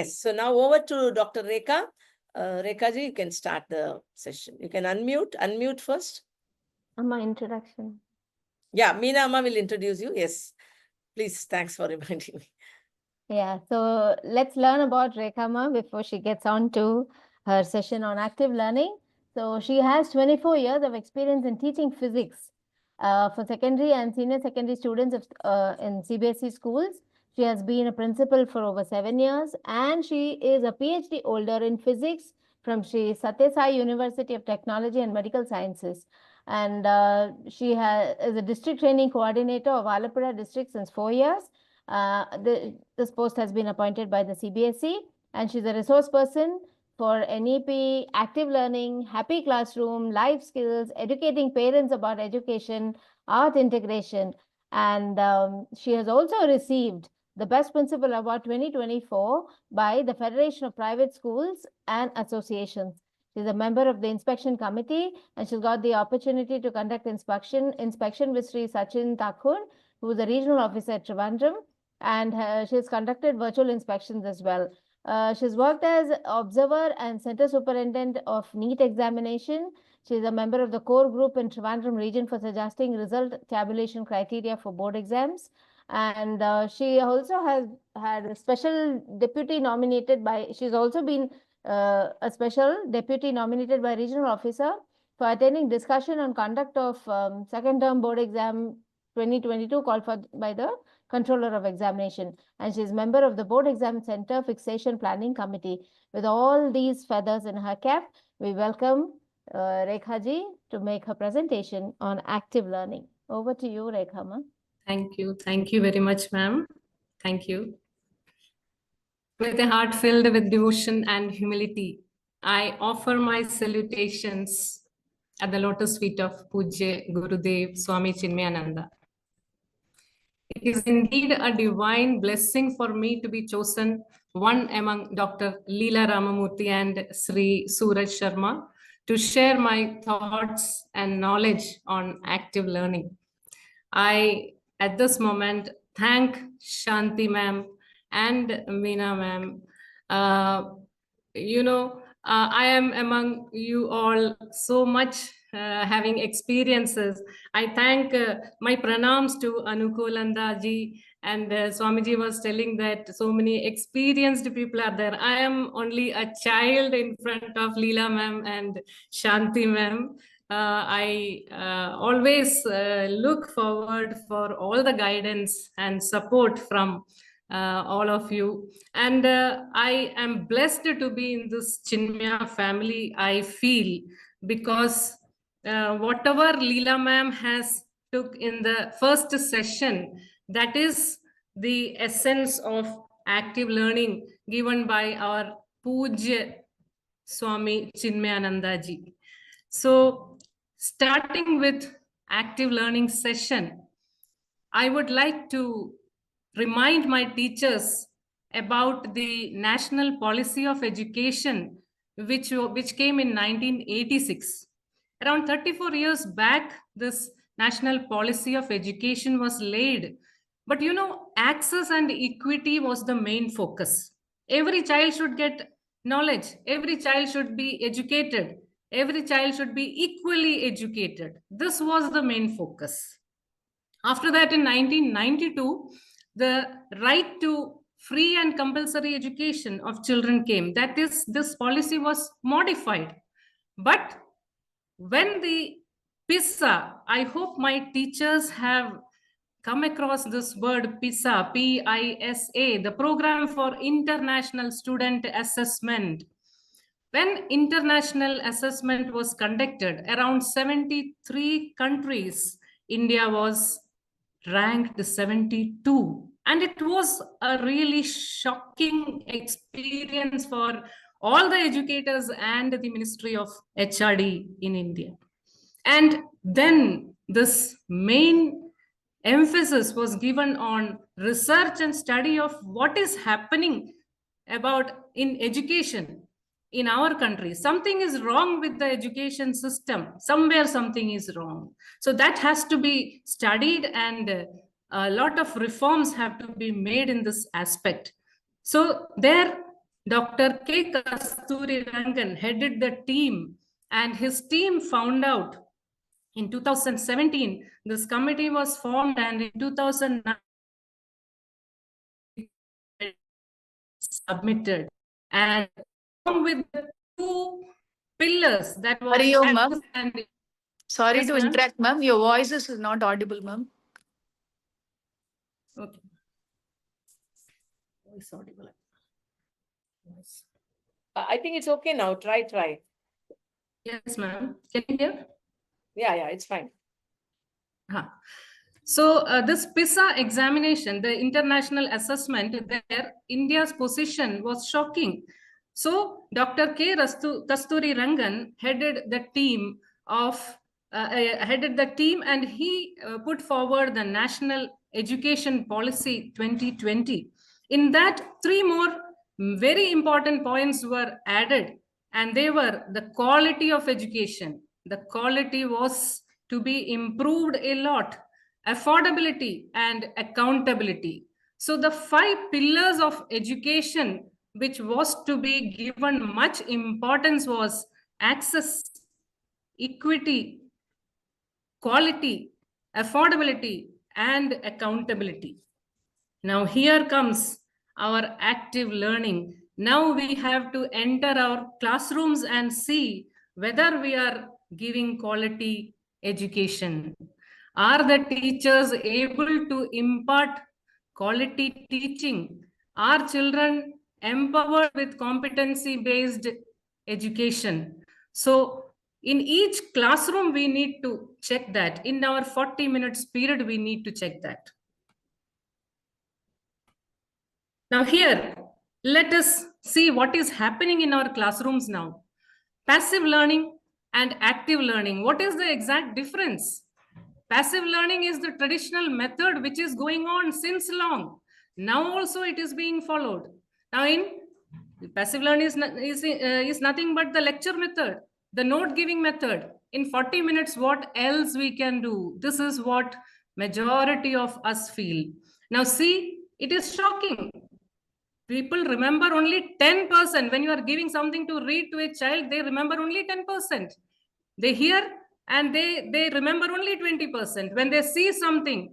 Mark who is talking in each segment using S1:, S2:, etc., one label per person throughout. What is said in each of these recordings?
S1: Yes, so now over to Dr. Rekha. Rekha ji, you can start the session. You can unmute first.
S2: My introduction.
S1: Yeah, Meena Amma will introduce you. Yes, please. Thanks for reminding me.
S2: Yeah, so let's learn about Rekha Ma before she gets on to her session on active learning. So she has 24 years of experience in teaching physics for secondary and senior secondary students in CBSE schools. She has been a principal for over 7 years, and she is a PhD holder in physics from Sri Sathya Sai University of Technology and Medical Sciences. And she is a district training coordinator of Alappuzha district since 4 years. This post has been appointed by the CBSE, and she's a resource person for NEP, active learning, happy classroom, life skills, educating parents about education, art integration. And she has also received the Best Principal Award 2024 by the Federation of Private Schools and Associations. She's a member of the inspection committee, and she's got the opportunity to conduct inspection with Sri Sachin Thakur, who is a regional officer at Trivandrum, and she's conducted virtual inspections as well. She's worked as observer and center superintendent of NEET examination. She's a member of the core group in Trivandrum region for suggesting result tabulation criteria for board exams. And she also has had a special deputy nominated by, she's also been a special deputy nominated by regional officer for attending discussion on conduct of second term board exam 2022 called for by the Controller of Examination, and she is member of the Board Exam Center Fixation Planning Committee. With all these feathers in her cap, we welcome Rekha ji to make her presentation on active learning. Over to you, Rekha ma.
S3: Thank you. Thank you very much, ma'am. Thank you. With a heart filled with devotion and humility, I offer my salutations at the lotus feet of Pujya Gurudev Swami Chinmayananda. It is indeed a divine blessing for me to be chosen one among Dr. Leela Ramamurthy and Sri Suraj Sharma to share my thoughts and knowledge on active learning. I, at this moment, thank Shanti ma'am and Meena ma'am. I am among you all so much having experiences. I thank my pranams to Anukulanda ji, and Swamiji was telling that so many experienced people are there. I am only a child in front of Leela ma'am and Shanti ma'am. I always look forward for all the guidance and support from all of you. And I am blessed to be in this Chinmaya family, I feel, because whatever Leela ma'am has took in the first session, that is the essence of active learning given by our Pujya Swami Chinmayananda ji. So starting with active learning session, I would like to remind my teachers about the National Policy of Education, which came in 1986. Around 34 years back, this National Policy of Education was laid. But access and equity was the main focus. Every child should get knowledge. Every child should be educated. Every child should be equally educated. This was the main focus. After that, in 1992, the right to free and compulsory education of children came. That is, this policy was modified. But when the PISA, I hope my teachers have come across this word PISA, P-I-S-A, the Program for International Student Assessment. When international assessment was conducted, around 73 countries, India was ranked 72. And it was a really shocking experience for all the educators and the Ministry of HRD in India. And then this main emphasis was given on research and study of what is happening about in education in our country. Something is wrong with the education system. Somewhere something is wrong. So that has to be studied, and a lot of reforms have to be made in this aspect. So there Dr. K. Kasturi Rangan headed the team, and his team found out in 2017, this committee was formed, and in 2009, submitted. And along with the two pillars that was...
S4: Sorry to interrupt, ma'am. Your voice is not audible, ma'am.
S3: Okay. Voice audible. Voice.
S1: I think it's okay now. Try.
S3: Yes, ma'am. Can you hear?
S1: Yeah, it's fine.
S3: So this PISA examination, the international assessment, there India's position was shocking. So Dr. K. Kasturi Rangan headed the team and he put forward the National Education Policy 2020. In that, 3 more very important points were added, and they were the quality of education. The quality was to be improved a lot, affordability and accountability. So the 5 pillars of education which was to be given much importance was access, equity, quality, affordability, and accountability. Now here comes our active learning. Now we have to enter our classrooms and see whether we are giving quality education. Are the teachers able to impart quality teaching? Are children empowered with competency-based education? So in each classroom, we need to check that. In our 40 minutes period, we need to check that. Now here, let us see what is happening in our classrooms now. Passive learning and active learning. What is the exact difference? Passive learning is the traditional method which is going on since long. Now also it is being followed. Now in passive learning is nothing but the lecture method, the note giving method. In 40 minutes, what else we can do? This is what majority of us feel. Now see, it is shocking. People remember only 10%. When you are giving something to read to a child, they remember only 10%. They hear and they remember only 20%. When they see something,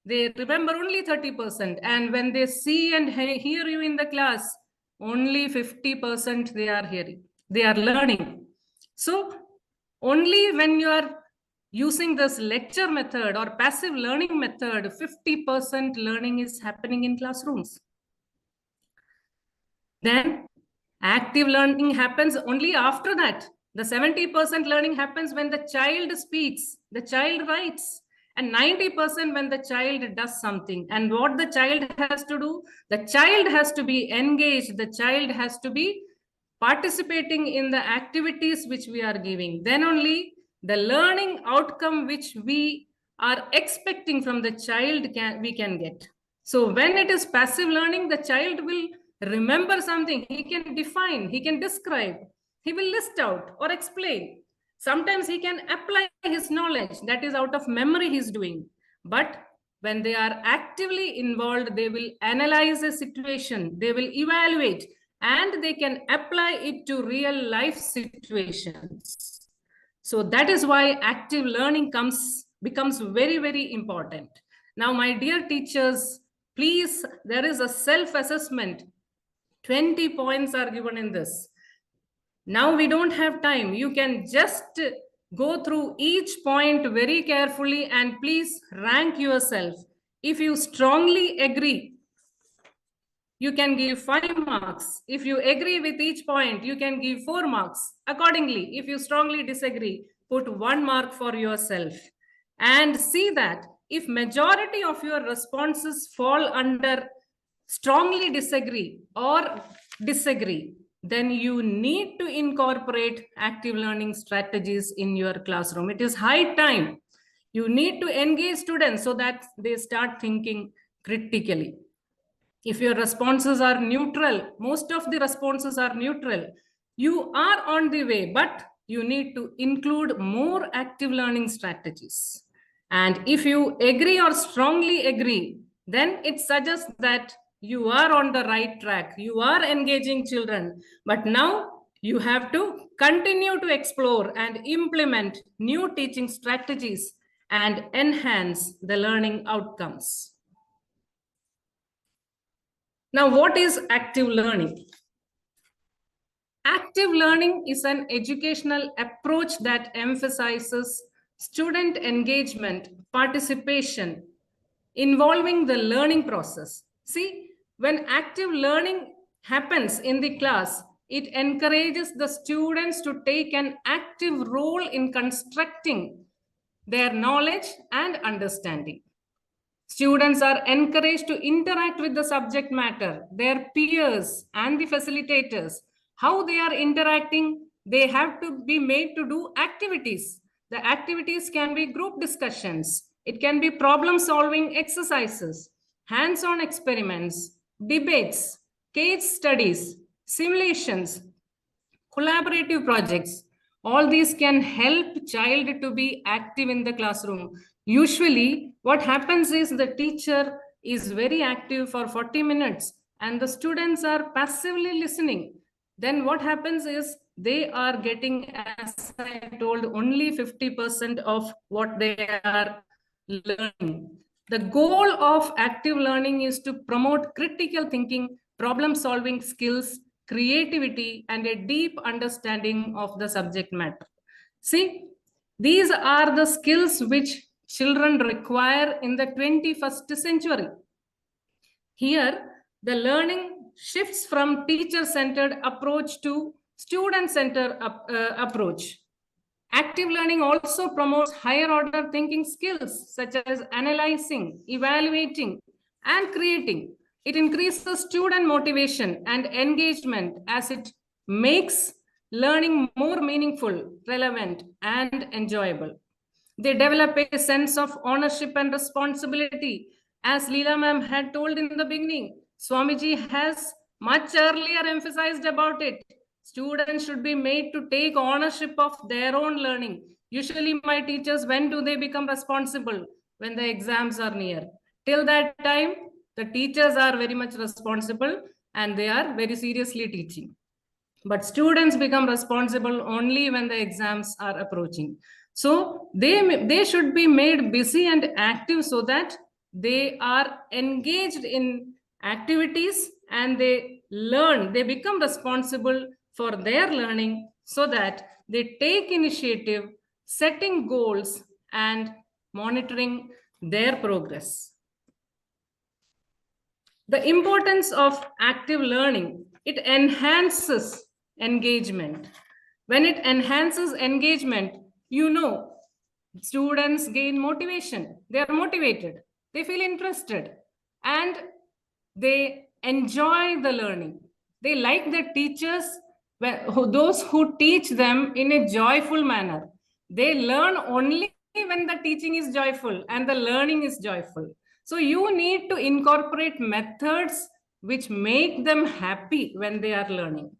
S3: they remember only 30%. And when they see and hear you in the class, only 50% they are hearing. They are learning. So only when you are using this lecture method or passive learning method, 50% learning is happening in classrooms. Then active learning happens only after that. The 70% learning happens when the child speaks, the child writes, and 90% when the child does something. And what the child has to do, the child has to be engaged, the child has to be participating in the activities which we are giving. Then only the learning outcome which we are expecting from the child we can get. So when it is passive learning, the child will remember something, he can define, he can describe, he will list out or explain. Sometimes he can apply his knowledge, that is out of memory he's doing. But when they are actively involved, they will analyze a situation, they will evaluate, and they can apply it to real life situations. So that is why active learning becomes very, very important. Now, my dear teachers, please, there is a self-assessment. 20 points are given in this. Now we don't have time. You can just go through each point very carefully and please rank yourself. If you strongly agree, you can give 5 marks. If you agree with each point, you can give 4 marks. Accordingly, if you strongly disagree, put 1 mark for yourself. And see that if majority of your responses fall under strongly disagree or disagree, then you need to incorporate active learning strategies in your classroom. It is high time. You need to engage students so that they start thinking critically. If your responses are neutral, most of the responses are neutral, you are on the way, but you need to include more active learning strategies. And if you agree or strongly agree, then it suggests that you are on the right track. You are engaging children. But now you have to continue to explore and implement new teaching strategies and enhance the learning outcomes. Now, what is active learning? Active learning is an educational approach that emphasizes student engagement, participation, involving the learning process. See, when active learning happens in the class, it encourages the students to take an active role in constructing their knowledge and understanding. Students are encouraged to interact with the subject matter, their peers, and the facilitators. How they are interacting, they have to be made to do activities. The activities can be group discussions, it can be problem solving exercises, hands on experiments, debates, case studies, simulations, collaborative projects. All these can help child to be active in the classroom. Usually what happens is the teacher is very active for 40 minutes and the students are passively listening. Then what happens is they are getting, as I told, only 50% of what they are learning. The goal of active learning is to promote critical thinking, problem solving skills, creativity, and a deep understanding of the subject matter. See, these are the skills which children require in the 21st century. Here, the learning shifts from teacher-centered approach to student-centered approach. Active learning also promotes higher order thinking skills such as analyzing, evaluating, and creating. It increases student motivation and engagement as it makes learning more meaningful, relevant, and enjoyable. They develop a sense of ownership and responsibility. As Leela ma'am had told in the beginning, Swamiji has much earlier emphasized about it. Students should be made to take ownership of their own learning. Usually my teachers, when do they become responsible? When the exams are near. Till that time, the teachers are very much responsible and they are very seriously teaching. But students become responsible only when the exams are approaching. So they should be made busy and active so that they are engaged in activities and they learn, they become responsible for their learning so that they take initiative, setting goals and monitoring their progress. The importance of active learning, it enhances engagement. When it enhances engagement, you know, students gain motivation. They are motivated. They feel interested and they enjoy the learning. They like the teachers, those who teach them in a joyful manner. They learn only when the teaching is joyful and the learning is joyful. So you need to incorporate methods which make them happy when they are learning.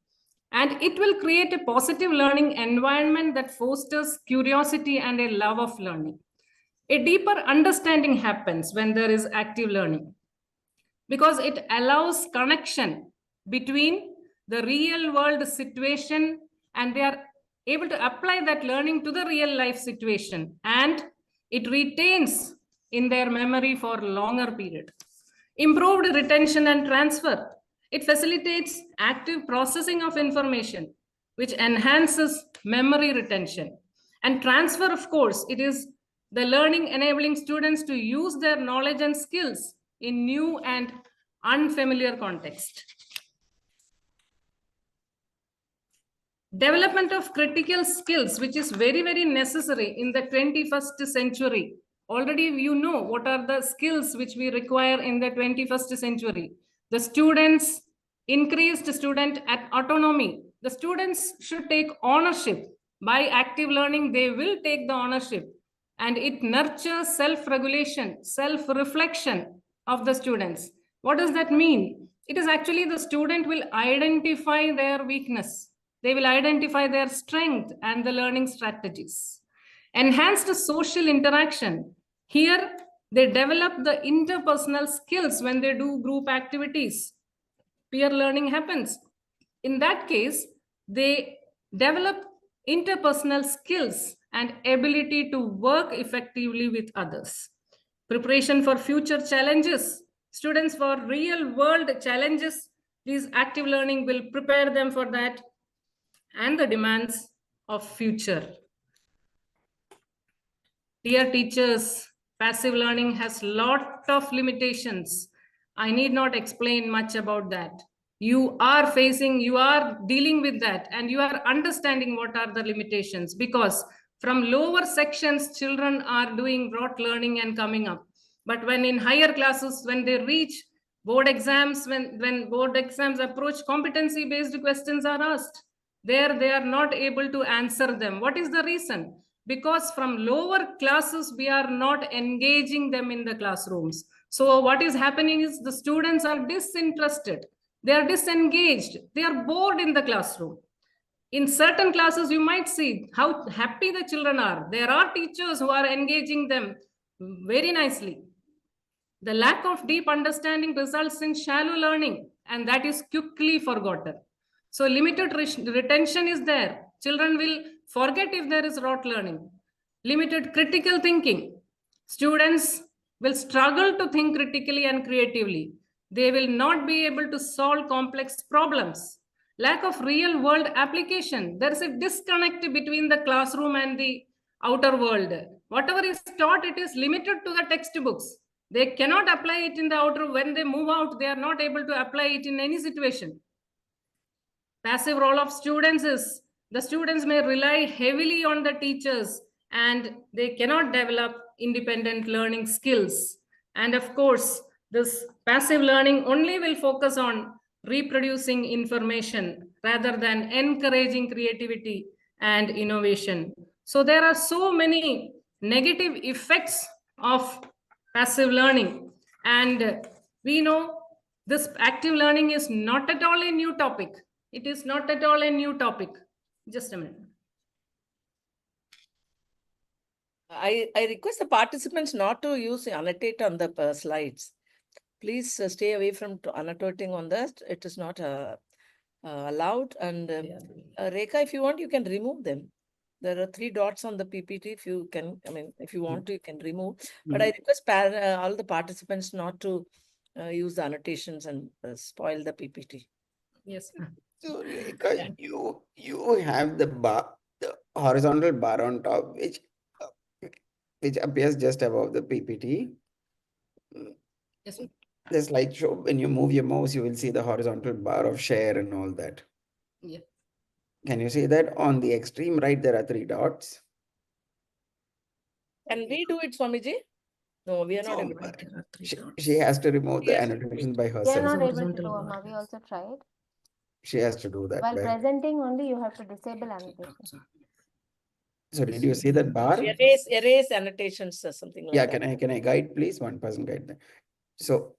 S3: And it will create a positive learning environment that fosters curiosity and a love of learning. A deeper understanding happens when there is active learning because it allows connection between the real world situation and they are able to apply that learning to the real life situation and it retains in their memory for a longer period. Improved retention and transfer. It facilitates active processing of information, which enhances memory retention. And transfer, of course, it is the learning enabling students to use their knowledge and skills in new and unfamiliar context. Development of critical skills, which is very, very necessary in the 21st century. Already you know what are the skills which we require in the 21st century. The students, increased student autonomy. The students should take ownership. By active learning, they will take the ownership. And it nurtures self-regulation, self-reflection of the students. What does that mean? It is actually the student will identify their weakness. They will identify their strength and the learning strategies. Enhanced social interaction. Here, They develop the interpersonal skills when they do group activities. Peer learning happens. In that case, they develop interpersonal skills and ability to work effectively with others. Preparation for future challenges. Students for real world challenges, these active learning will prepare them for that and the demands of future. Dear teachers, passive learning has lot of limitations. I need not explain much about that. You are dealing with that, and you are understanding what are the limitations, because from lower sections, children are doing rote learning and coming up. But when in higher classes, when they reach board exams, when board exams approach, competency-based questions are asked. There they are not able to answer them. What is the reason? Because from lower classes, we are not engaging them in the classrooms. So what is happening is the students are disinterested. They are disengaged. They are bored in the classroom. In certain classes, you might see how happy the children are. There are teachers who are engaging them very nicely. The lack of deep understanding results in shallow learning, and that is quickly forgotten. So limited retention is there. Children will forget if there is rote learning. Limited critical thinking. Students will struggle to think critically and creatively. They will not be able to solve complex problems. Lack of real world application. There is a disconnect between the classroom and the outer world. Whatever is taught, it is limited to the textbooks. They cannot apply it in the outer. When they move out, they are not able to apply it in any situation. Passive role of students is the students may rely heavily on the teachers and they cannot develop independent learning skills. And of course, this passive learning only will focus on reproducing information rather than encouraging creativity and innovation. So there are so many negative effects of passive learning. And we know this active learning is not at all a new topic. It is not at all a new topic. Just a minute.
S1: I request the participants not to use annotate on the slides. Please stay away from annotating on that. It is not allowed. And Rekha, if you want, you can remove them. There are 3 dots on the PPT. If you can, if you want to, you can remove. But I request all the participants not to use the annotations and spoil the PPT.
S3: Yes.
S5: So Rekha, you have the bar, the horizontal bar on top, which appears just above the PPT.
S3: Yes.
S5: The slideshow, when you move your mouse, you will see the horizontal bar of share and all that.
S3: Yeah.
S5: Can you see that on the extreme right, there are 3 dots?
S1: Can we do it, Swamiji? No, we are not able
S3: Right,
S1: to.
S3: there are 3 dots.
S5: She has to remove the
S1: Yes.
S5: annotation by
S2: We are
S5: herself.
S2: not able to
S3: Horizontal
S2: do,
S3: bar,
S2: Amma. We also tried.
S5: She has to do that.
S2: While
S5: By...
S2: presenting only, you have to disable annotation.
S5: So did you see that bar?
S1: Erase annotations or something like that.
S5: Yeah, can I guide, please? One person guide them. So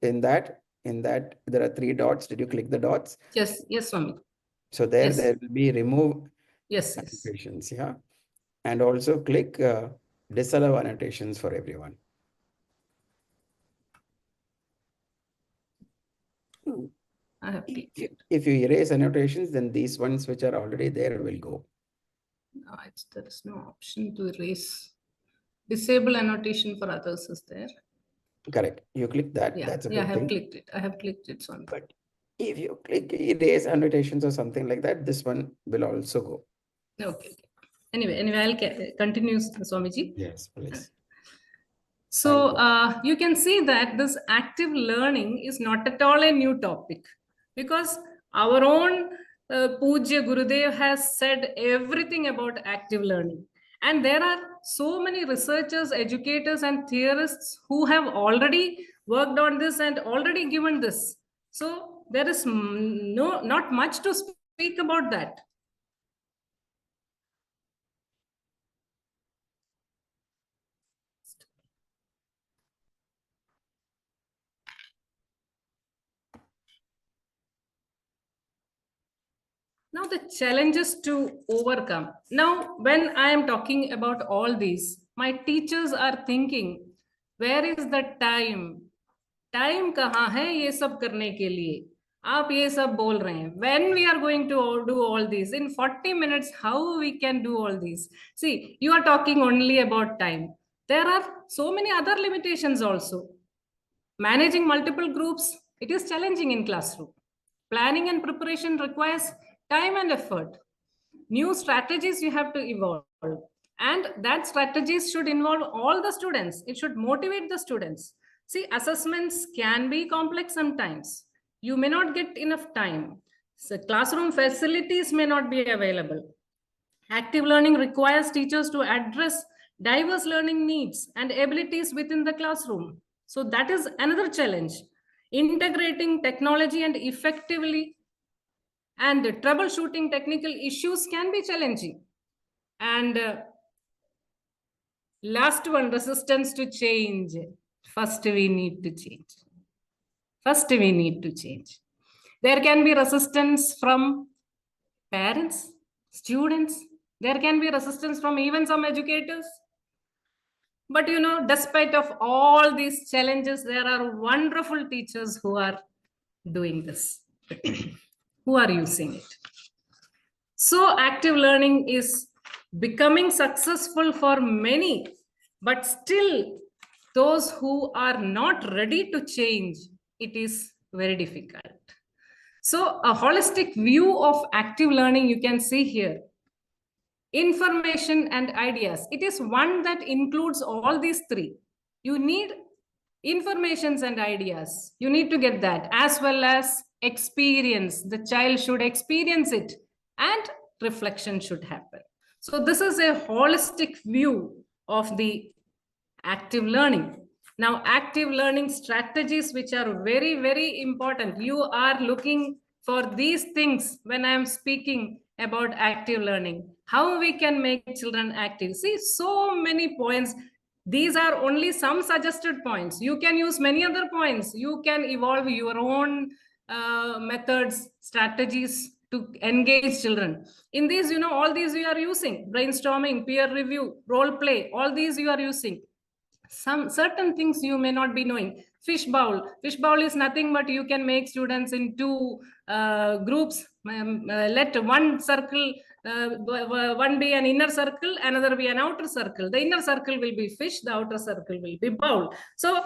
S5: in that there are 3 dots. Did you click the dots?
S3: Yes, Swami.
S5: So there
S3: Yes.
S5: will be remove
S3: Yes.
S5: annotations, yeah. And also click disallow annotations for everyone.
S3: I have clicked.
S5: If you erase annotations, then these ones which are already there will go.
S3: No, there is no option to erase. Disable annotation for others is there.
S5: Correct. You click that.
S3: Yeah,
S5: That's a
S3: yeah, I
S5: good
S3: have
S5: thing.
S3: clicked it. I have clicked it, Swami.
S5: But if you click erase annotations or something like that, this one will also go.
S3: Okay. Anyway, I'll continue, Swamiji.
S5: Yes, please.
S3: So you can see that this active learning is not at all a new topic, because our own Pujya Gurudev has said everything about active learning. And there are so many researchers, educators, and theorists who have already worked on this and already given this. So there is not much to speak about that. Now the challenges to overcome. Now, when I am talking about all these, my teachers are thinking Where is the time? Time कहाँ है ये सब करने के लिए? आप ये सब बोल रहे हैं. When we are going to do all these in 40 minutes, how we can do all these? See, you are talking only about time. There are so many other limitations also. Managing multiple groups, it is challenging in classroom. Planning and preparation requires time and effort. New strategies you have to evolve. And that strategies should involve all the students. It should motivate the students. See, assessments can be complex sometimes. You may not get enough time. So classroom facilities may not be available. Active learning requires teachers to address diverse learning needs and abilities within the classroom. So that is another challenge. Integrating technology and effectively and troubleshooting technical issues can be challenging. And last one, resistance to change. First, we need to change. First, we need to change. There can be resistance from parents, students. There can be resistance from even some educators. But you know, despite of all these challenges, there are wonderful teachers who are doing this, who are using it. So active learning is becoming successful for many, but still those who are not ready to change, it is very difficult. So a holistic view of active learning you can see here. Information and ideas. It is one that includes all these three. You need informations and ideas. You need to get that, as well as experience. The child should experience it and reflection should happen. So this is a holistic view of the active learning. Now, active learning strategies, which are very, very important. You are looking for these things when I am speaking about active learning. How we can make children active. See, so many points. These are only some suggested points. You can use many other points. You can evolve your own methods, strategies to engage children. In these, you know, all these you are using. Brainstorming, peer review, role play, all these you are using. Some certain things you may not be knowing. Fish bowl is nothing but you can make students in two groups. Let one circle, one be an inner circle, another be an outer circle. The inner circle will be fish, the outer circle will be bowl. So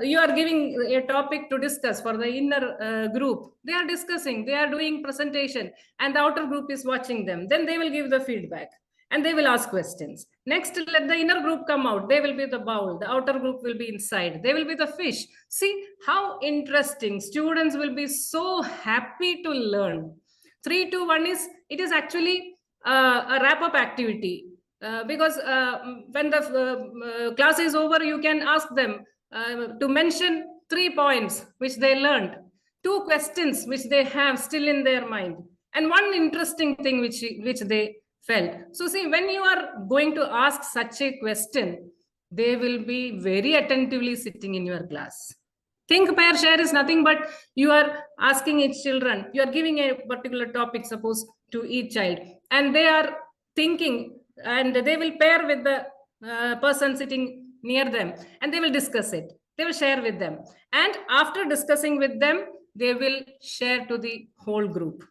S3: you are giving a topic to discuss for the inner group. They are discussing, they are doing presentation, and the outer group is watching them. Then they will give the feedback and they will ask questions. Next, let the inner group come out. They will be the bowl. The outer group will be inside. They will be the fish. See how interesting. Students will be so happy to learn. 3, 2, 1 is, it is actually a wrap-up activity. Because when the class is over, you can ask them to mention 3 points which they learned, 2 questions which they have still in their mind, and 1 interesting thing which they felt. So see, when you are going to ask such a question, they will be very attentively sitting in your class. Think, pair, share is nothing but you are asking each children, you are giving a particular topic, suppose, to each child, and they are thinking, and they will pair with the person sitting near them, and they will discuss it. They will share with them. And after discussing with them, they will share to the whole group.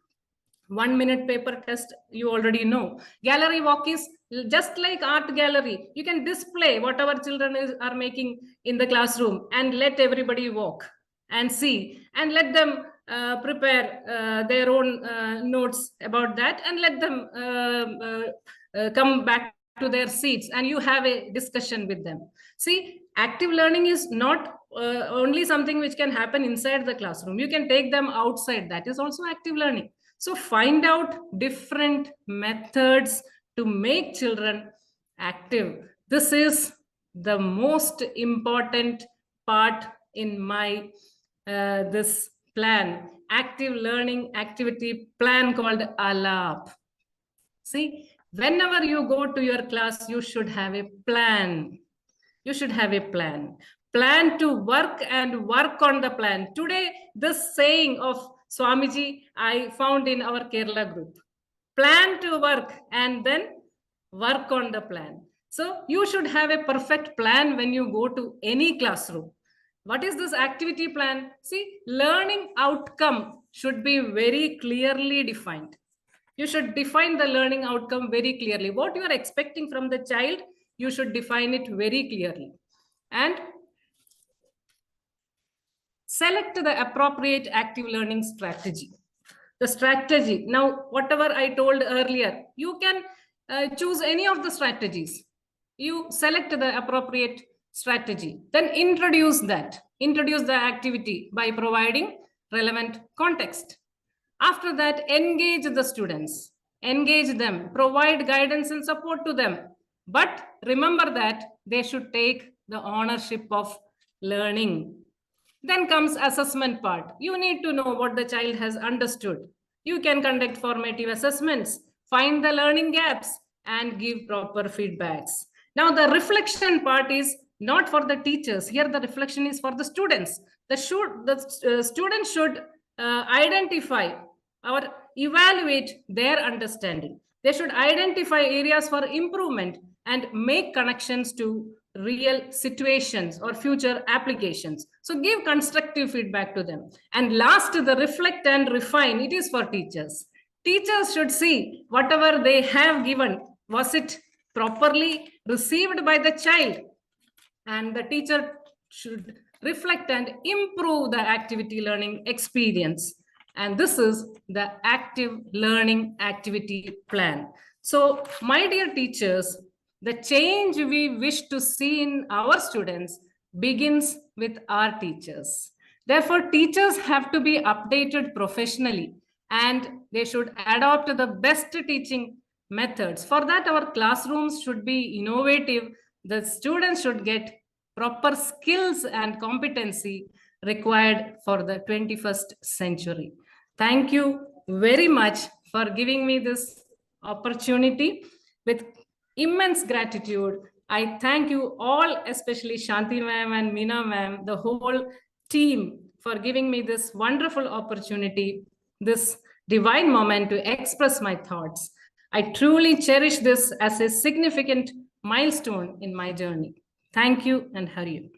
S3: 1 minute paper test, you already know. Gallery walk is just like art gallery. You can display whatever children are making in the classroom and let everybody walk and see, and let them prepare their own notes about that, and let them come back to their seats, and you have a discussion with them. See, active learning is not only something which can happen inside the classroom. You can take them outside. That is also active learning. So find out different methods to make children active. This is the most important part in my this plan, active learning activity plan called ALAP. See, whenever you go to your class, you should have a plan. You should have a plan. Plan to work and work on the plan. Today, this saying of Swamiji, I found in our Kerala group. Plan to work and then work on the plan. So you should have a perfect plan when you go to any classroom. What is this activity plan? See, learning outcome should be very clearly defined. You should define the learning outcome very clearly. What you are expecting from the child, you should define it very clearly. And select the appropriate active learning strategy. The strategy. Now, whatever I told earlier, you can choose any of the strategies. You select the appropriate strategy. Then introduce that. Introduce the activity by providing relevant context. After that, engage the students. Engage them. Provide guidance and support to them. But remember that they should take the ownership of learning. Then comes assessment part. You need to know what the child has understood. You can conduct formative assessments, find the learning gaps, and give proper feedbacks. Now, the reflection part is not for the teachers. Here, the reflection is for the students. The students should identify or evaluate their understanding. They should identify areas for improvement and make connections to real situations or future applications. So give constructive feedback to them. And last, the reflect and refine, it is for teachers. Teachers should see whatever they have given, was it properly received by the child? And the teacher should reflect and improve the activity learning experience. And this is the active learning activity plan. So, my dear teachers, the change we wish to see in our students begins with our teachers. Therefore, teachers have to be updated professionally and they should adopt the best teaching methods. For that, our classrooms should be innovative. The students should get proper skills and competency required for the 21st century. Thank you very much for giving me this opportunity. With immense gratitude, I thank you all, especially Shanti ma'am and Meena ma'am, the whole team, for giving me this wonderful opportunity, this divine moment to express my thoughts. I truly cherish this as a significant milestone in my journey. Thank you and Hari.